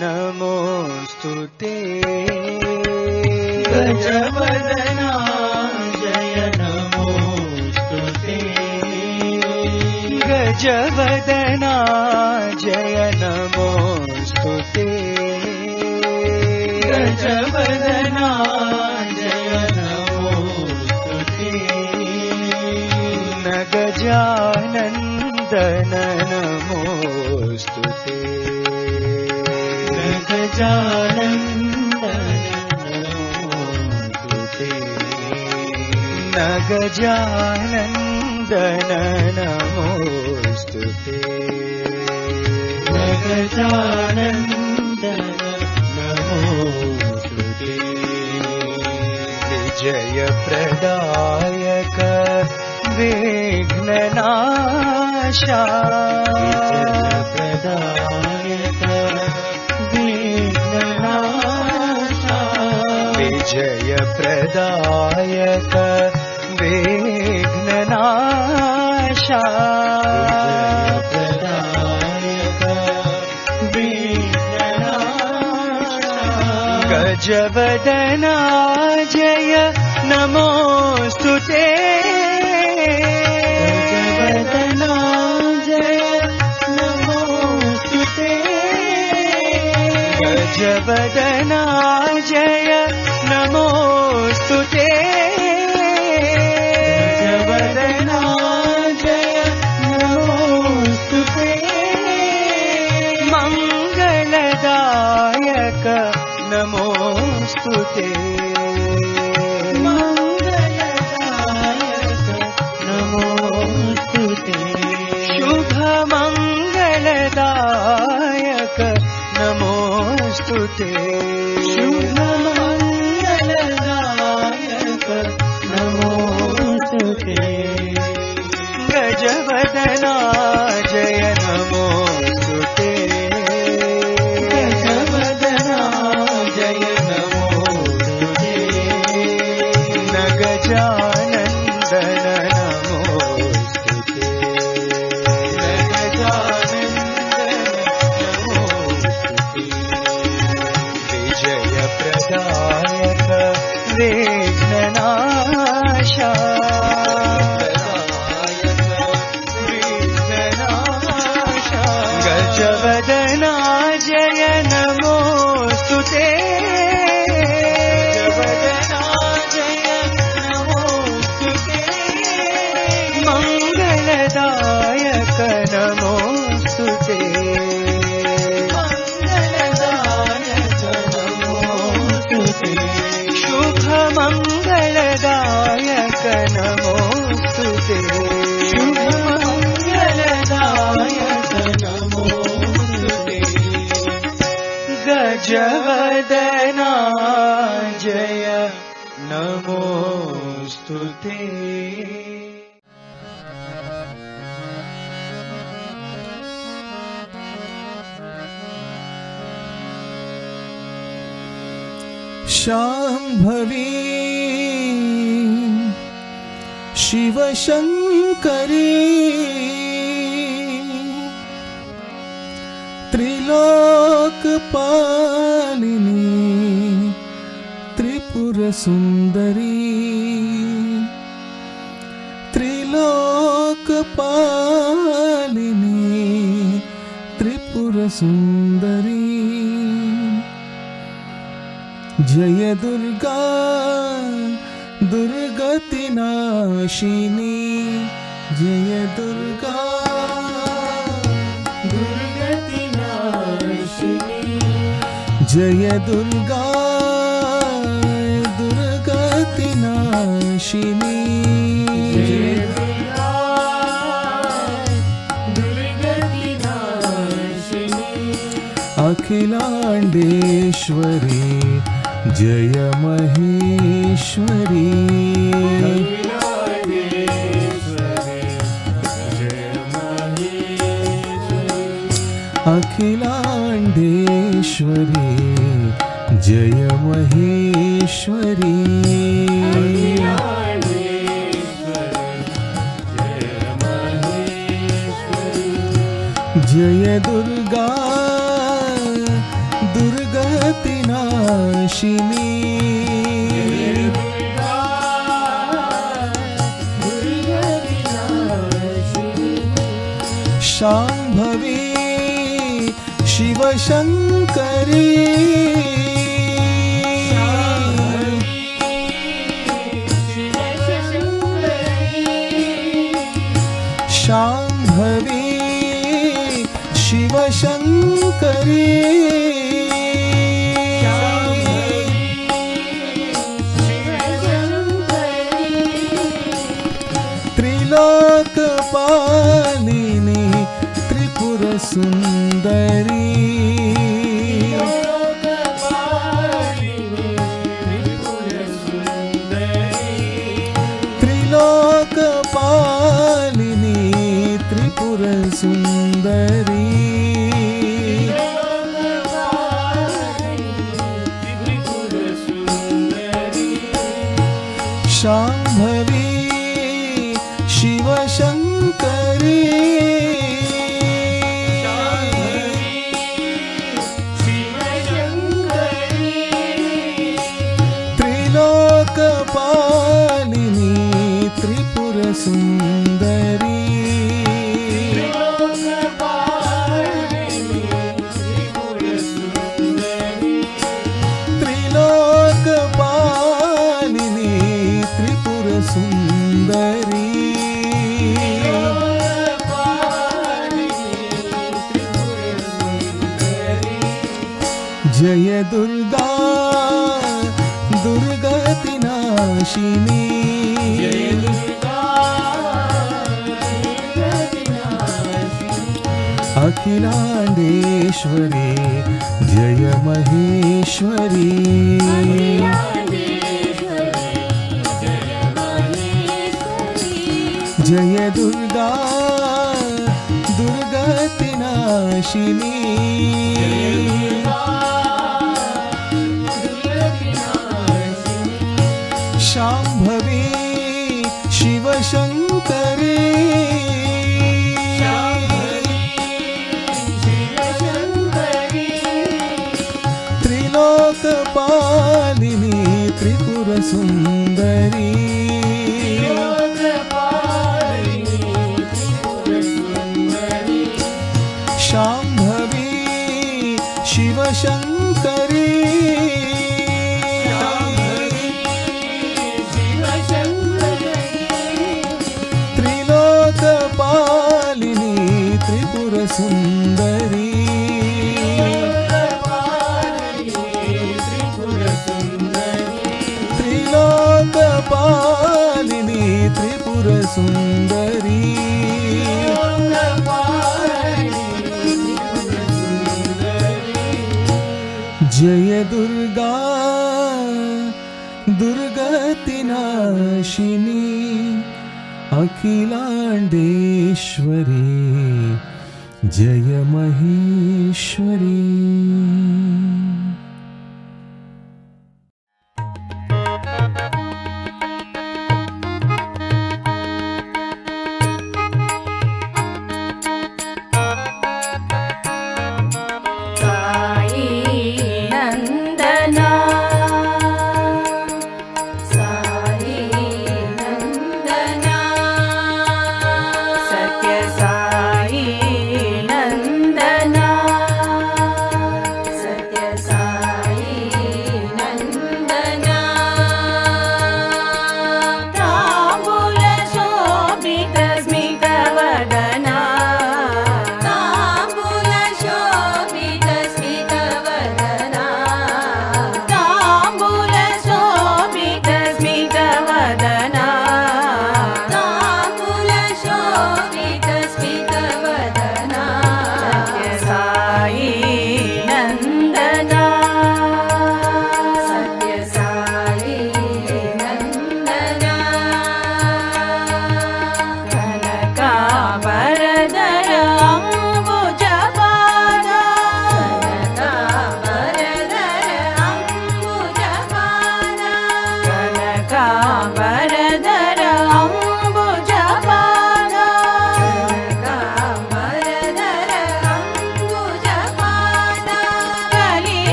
नमोऽस्तु ते गजवदना जय नमोऽस्तु ते गजवदना जय नमोऽस्तु ते गजवदना जय नमोऽस्तु ते न गजानन्दन नमोऽस्तु ते न गजानन्दन नमोऽस्तु ते न गजानन्दन नमोऽस्तु ते न गजानन्दन नमोऽस्तु ते विजयप्रदायक विघ्ननाशा विजयप्रदायक विघ्ननाशा विजयप्रदायक विघ्ननाशा विजयप्रदायक विघ्ननाशा गजवदना जय नमोऽस्तु ते गजवदना जय नमोऽस्तु ते गजवदना जय नमोऽस्तु ते गजवदना जय नमोऽस्तु ते मङ्गलदायक नमोऽस्तु ते मङ्गलदायक नमोऽस्तु ते शुभमङ्गलदायक नमोऽस्तु ते शुभमङ्गलदायक नमोऽस्तु ते गजवदना जय नमोऽस्तु ते गजवदना जय नमोऽस्तु ते न गजानन्दन नमोऽस्तु ते न गजानन्दन नमोऽस्तु ते विजयप्रदायक विघ्ननाशा गजवदना जय नमोऽस्तु ते गजवदना जय नमोऽस्तु ते मङ्गलदायक नमोऽस्तु ते मङ्गलदायक नमोऽस्तु ते शुभमङ्गलदायक नमोऽस्तु ते शुभमङ्गलदायक नमोऽस्तु ते गजवदना जय नमोऽस्तु ते शाम्भवी शिवशङ्करी त्रिलोकपालिनी त्रिपुरसुन्दरी त्रिलोकपालिनी त्रिपुरसुन्दरी जय दुर्गा दुर्गतिनाशिनी जय दुर्गा दुर्गतिनाशिनी जय दुर्गा दुर्गतिनाशिनी जय दुर्गा दुर्गतिनाशिनी अखिलाण्डेश्वरी जय महेश्वरी अखिलाण्डेश्वरी जय महेश्वरी जय दुर्गा नाशिनी शाम्भवी शिवशङ्करी शाम्भवी शिवशङ्करी त्रिलोकपालिनी त्रिपुरसुन्दरी त्रिलोकपालिनी त्रिपुरसुन्दरी शाम्भवी शिवशङ्करी त्रिलोकपालिनी त्रिपुरसुन्दरी त्रिलोकपालिनी त्रिपुरसुन्दरी जय दुर्गा दुर्गतिनाशिनी अखिलाण्डेश्वरी जय महेश्वरी जय दुर्गा दुर्गतिनाशिनी शाम्भवी शिवशङ्करी त्रिलोकपालिनी त्रिपुरसुन्दरी शाम्भवी शिवशङ्करी त्रिलोकपालिनी त्रिपुरसुन्दरी त्रिलोकपालिनी त्रिपुरसुन्दरी जय दुर्गा दुर्गतिनाशिनी अखिलाण्डेश्वरी जय महेश्वरी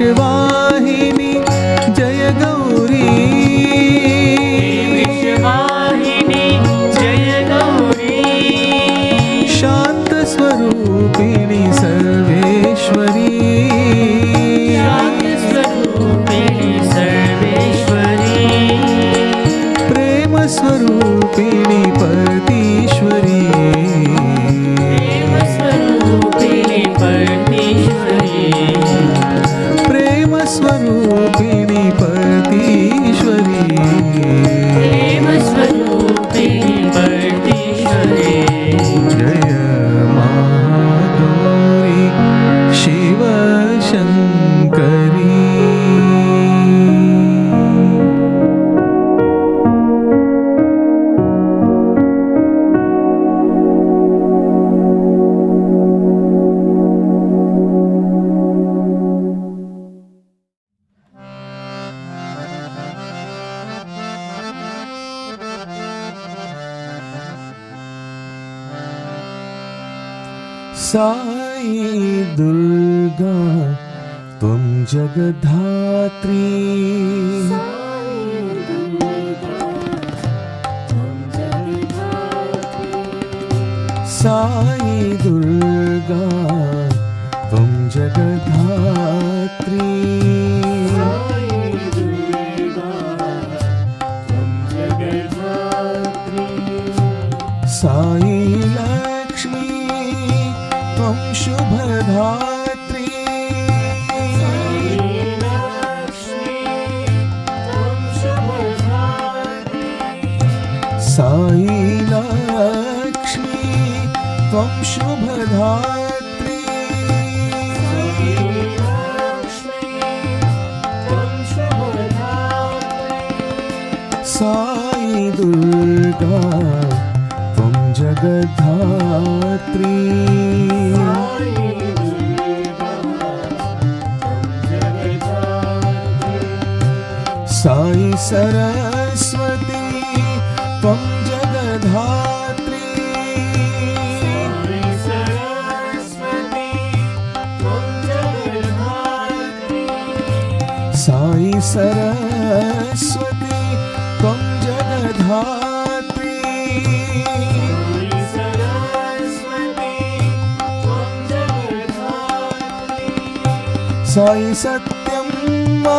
विश्ववाहिनी जय गौरी विश्ववाहिनी जय गौरी शांत स्वरूपिणी सर्वेश्वरी शांत स्वरूपिणी सर्वेश्वरी प्रेम स्वरूपिणी परतीश्वरी प्रेम स्वरूपिणी परमेश्वरी प्रेम स्वरूपिणी परतीश्वरी प्रेम स्वरूपिणी परमेश्वरी जय महागौरी शिव शंकरी साई दुर्गा तुम जगधात्री साई दुर्गा तुम जगधात्री साई लक्ष्मी त्वं शुभधात्री साई लक्ष्मी त्वं शुभधात्री साई दुर्गा त्वं जगद्धात्री साई सरस्वती त्वं जगद्धात्री साई सरस्वती त्वं जगद्धात्री साई सत्यं मा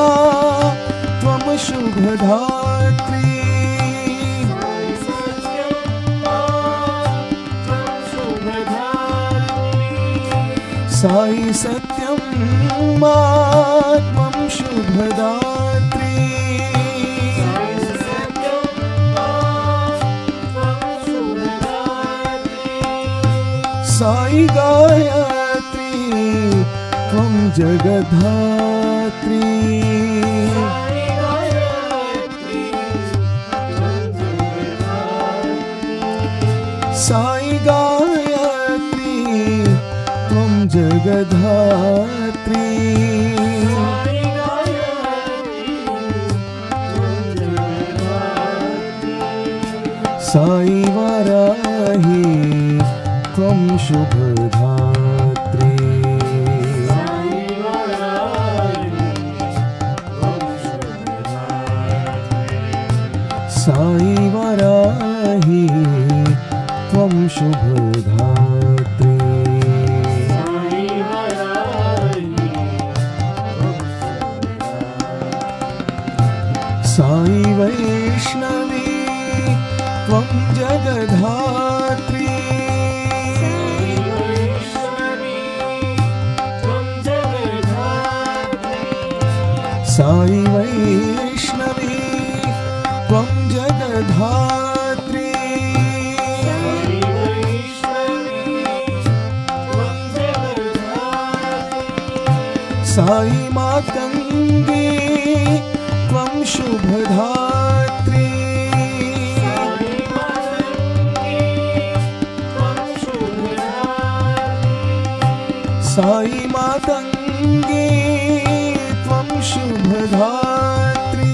त्वं शुभधात्री साई सत्यं मा त्वं शुभधात्री साई गायत्री त्वं जगद्धात्री साई गायत्री त्वं जगद्धात्री साई वाराही त्वं शुभधात्री साई वाराही त्वं शुभधात्री साई वैष्णवी त्वं जगद्धात्री साई वैष्णवी त्वं जगद्धात्री साई मातंगी त्वं शुभधात्री साई मातंगी त्वं शुभधात्री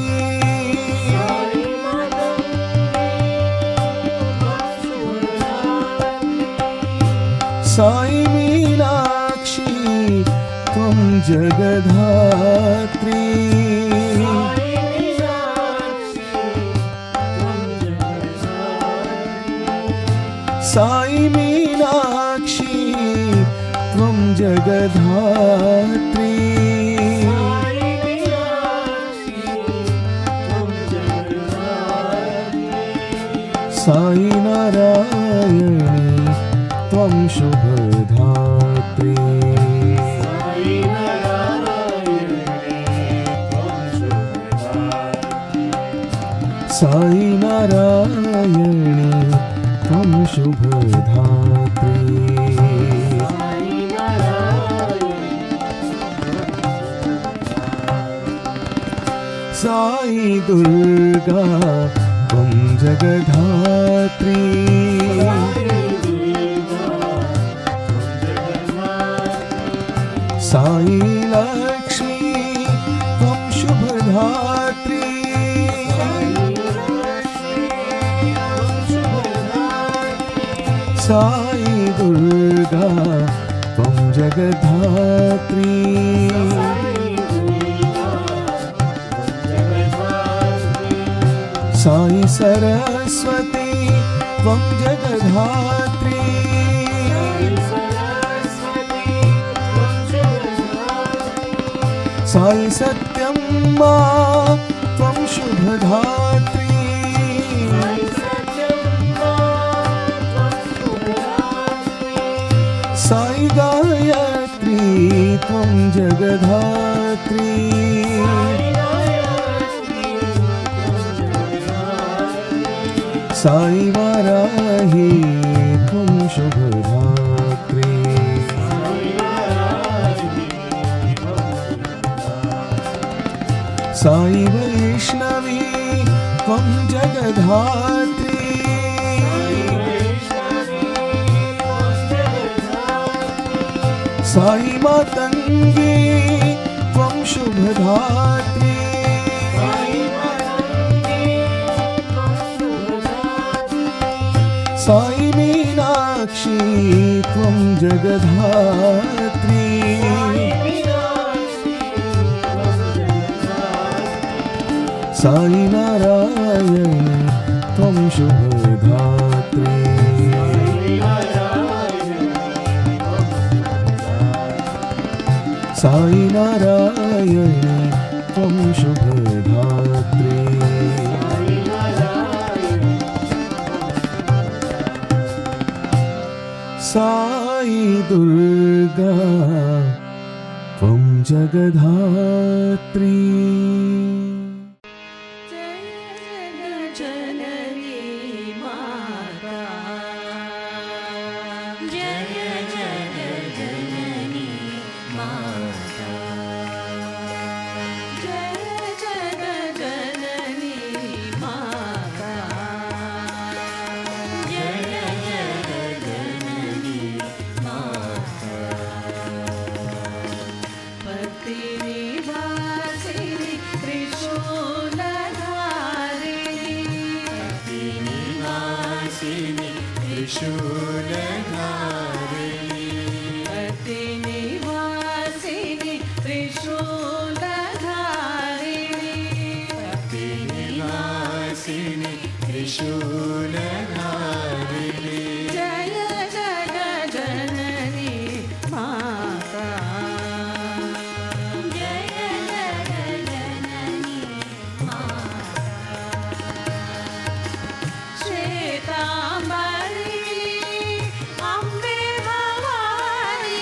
साई मीनाक्षी त्वं त्वं जगद्धात्री साई मीनाक्षी त्वं जगद्धात्री साई नारायणी त्वं शुभधात्री साई नारायणी त्वं शुभधात्री साई दुर्गा त्वं जगद्धात्री साई लक्ष्मी त्वं शुभधात्री साई दुर्गा त्वं जगद्धात्री साई सरस्वती त्वं जगद्धात्री साई सत्यम्मा त्वं शुभधात्री साई गायत्री त्वं जगद्धात्री साई वाराही त्वं शुभधात्री साई वैष्णवी त्वं जगद्धात्री साई मातंगी त्वं शुभधात्री साई मीनाक्षी त्वं जगद्धात्री साई नारायणी त्वं शुभधात्री साई नारायणी त्वं शुभधात्री साई दुर्गा त्वं जगद्धात्री श्वेतांबरी अम्बे भवानी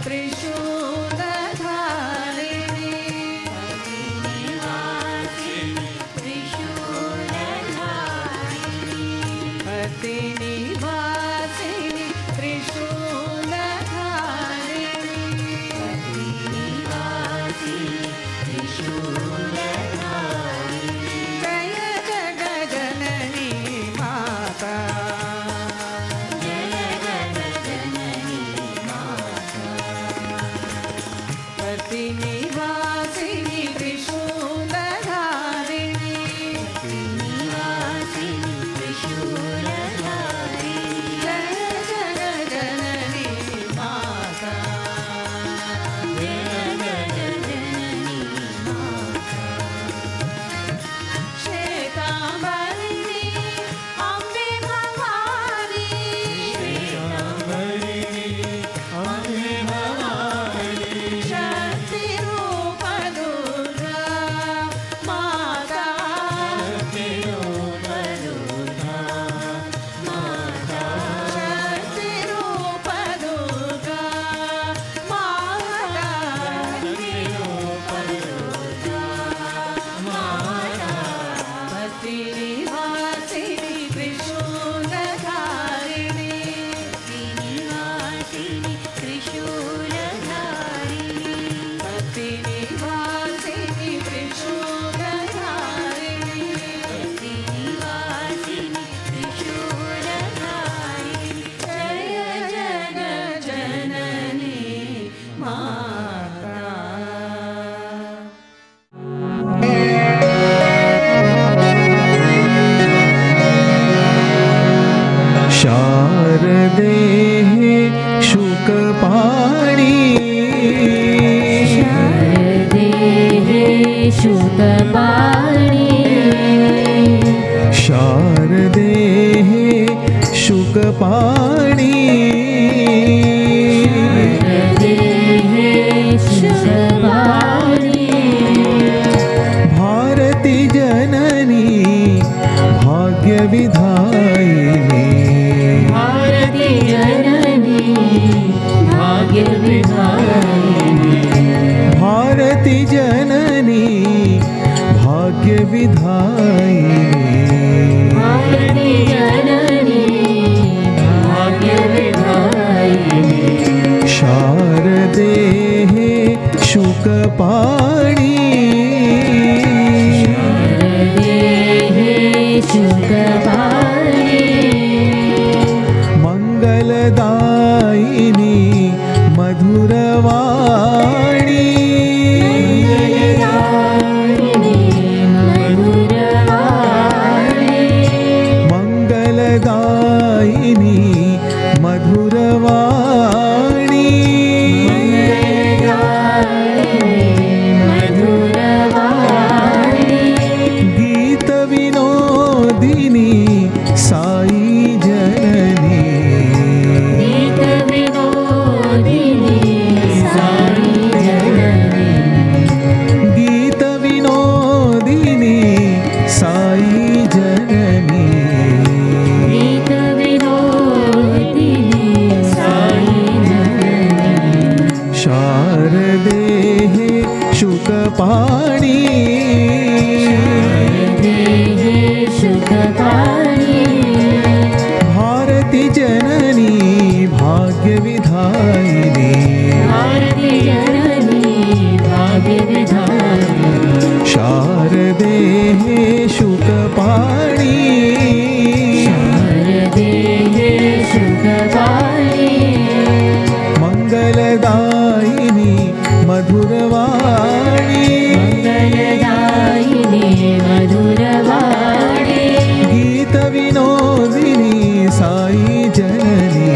त्रिशूलधारिणी पतिनिवासिनी जय जगजननी माता पतिनिवासिनी त्रिशूलधारिणी जय जगजननी माता श्वेतांबरिणी अम्बे भवानी शक्ति रूप दुर्गा माता शक्ति रूप दुर्गा माता पतिनिवासिनी त्रिशूलधारिणी पतिनिवासिनी त्रिशूलधारिणी जय जगजननी माता शारदे शुकपाणि शारदे शुकपाणि भारती जननी भाग्यविधायिनी भारती जननी भाग्यविधायिनी शारदे शुकपाणि मंगलदायिनी मधुरवाणी मंगलदायिनी मधुरवाणी गीत विनोदिनी साई जननी गीत विनोदिनी साई जननी शारदे शुकपाणि भारती जननी भाग्यविधायिनी शारदे शुकपाणि मंगलदायिनी मधुरवाणी गीत विनोदिनी साई जननी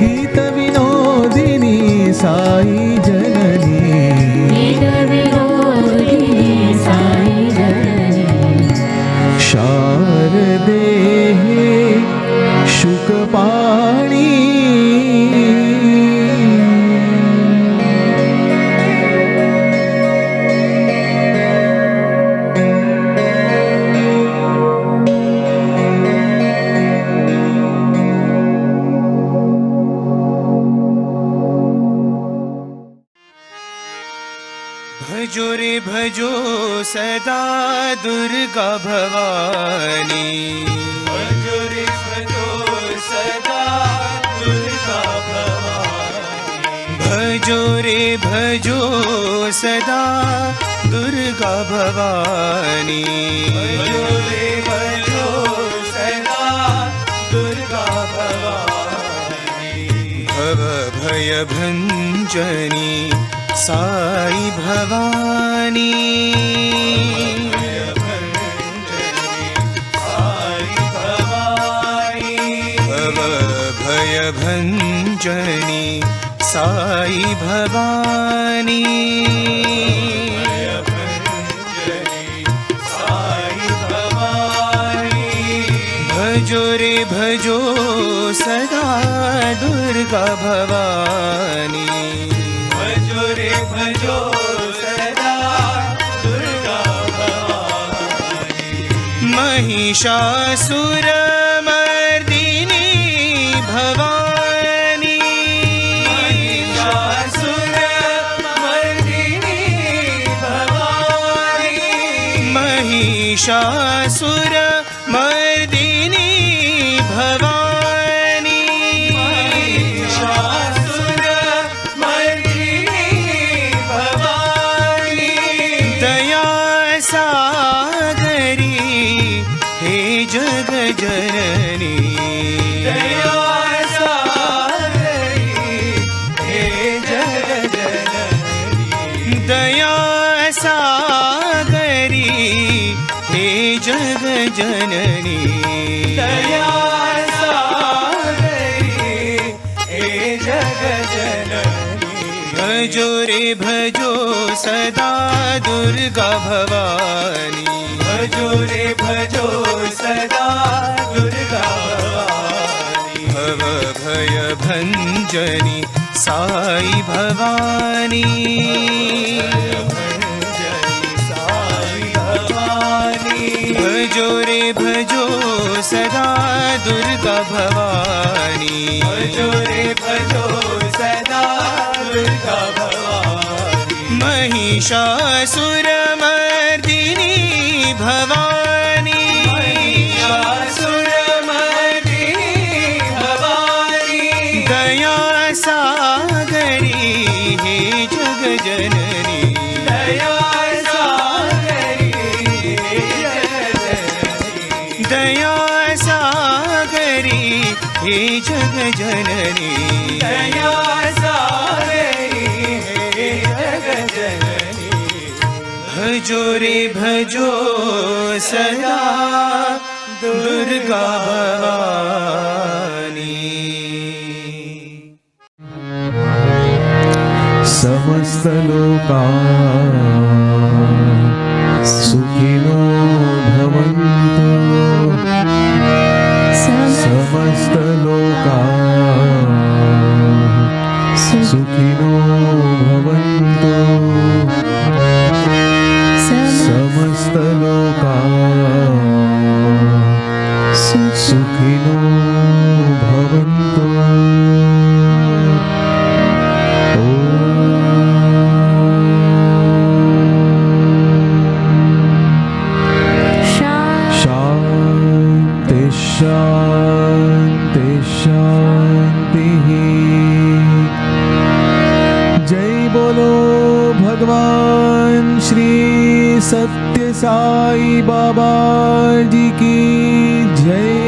गीत विनोदिनी साई जननी शारदे शुकपाणि रे भजो सदा दुर्गा भवानी भजो रे भजो सदा दुर्गा भवानी भजो रे भजो सदा दुर्गा भवानी भजो रे भजो सदा दुर्गा भवानी भव भय भंजनी साई भवानी भव भय भंजनी साई भवानी भजो रे भजो सदा दुर्गा भवानी भजो रे भजो सदा दुर्गा भवानी महिषासुर मर्दिनी भवानी महिषासुर मर्दिनी भवानी महिषासुर मर्दिनी भवानी महिषासुर मर्दिनी भवानी दया सागरी हे जग जननी दया सागरी हे जग जननी दया सागरी हे जग जननी दया सागरी हे जग जननी भजो रे भजो सदा दुर्गा भवानी भजो रे भजो सदा दुर्गा भवानी भव भय भंजनी साई भवानी भजो रे भजो सदा दुर्गा भवानी भजो रे भजो सदा दुर्गा भवानी महिषासुर मर्दिनी भवानी महिषासुर मर्दिनी भवानी दया सागरी हे जग जननी दया दया सागरी हे जग जननी दया सागरी हे जग जननी भजो रे भजो सदा दुर्गा भवानी समस्त लोका सुखिनो भवन्तु समस्त लोका सुखिनो भवन्तु समस्त लोका सुखिनो भवन्तु शांति शांति जय बोलो भगवान श्री सत्य साई बाबा जी की जय।